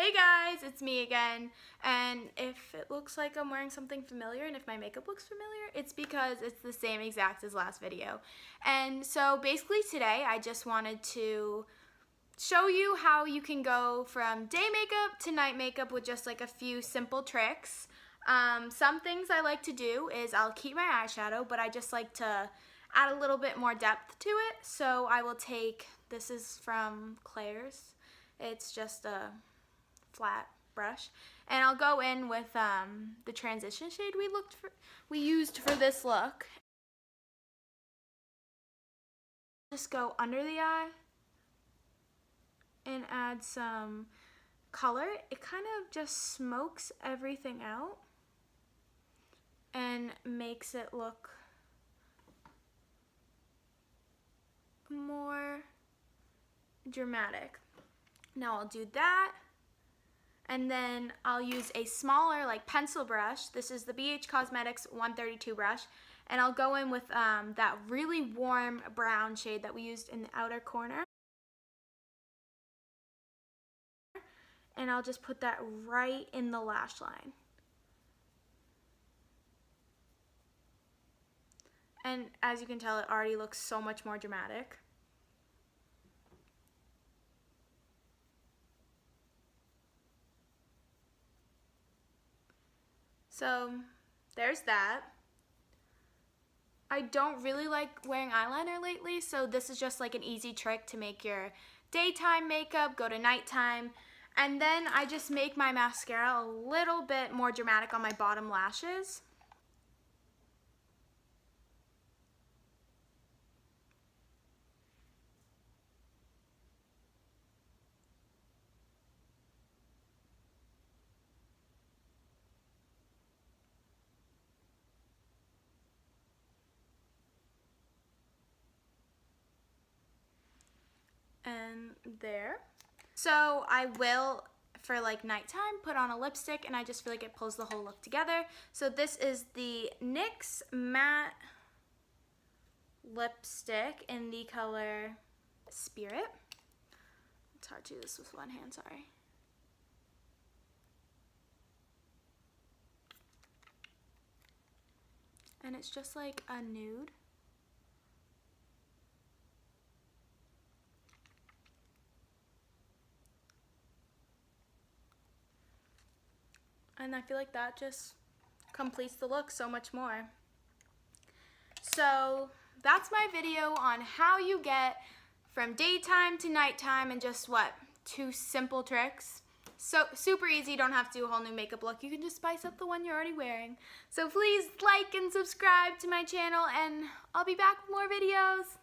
Hey guys, it's me again, and if it looks like I'm wearing something familiar and if my makeup looks familiar, it's because it's the same exact as last video. And so basically today I just wanted to show you how you can go from day makeup to night makeup with just like a few simple tricks. Some things I like to do is I'll keep my eyeshadow, but I just like to add a little bit more depth to it. So I will take, this is from Claire's, it's just a flat brush, and I'll go in with the transition shade we used for this look. Just go under the eye and add some color. It kind of just smokes everything out and makes it look more dramatic. Now I'll do that. And then I'll use a smaller like pencil brush. This is the BH Cosmetics 132 brush. And I'll go in with that really warm brown shade that we used in the outer corner. And I'll just put that right in the lash line. And as you can tell, it already looks so much more dramatic. So there's that. I don't really like wearing eyeliner lately, so this is just like an easy trick to make your daytime makeup go to nighttime. And then I just make my mascara a little bit more dramatic on my bottom lashes. And there. So I will, for like nighttime, put on a lipstick, and I just feel like it pulls the whole look together. So this is the NYX matte lipstick in the color Spirit. It's hard to do this with one hand, sorry. And it's just like a nude. And I feel like that just completes the look so much more. So that's my video on how you get from daytime to nighttime in just what, 2 simple tricks. So super easy, you don't have to do a whole new makeup look. You can just spice up the one you're already wearing. So please like and subscribe to my channel, and I'll be back with more videos.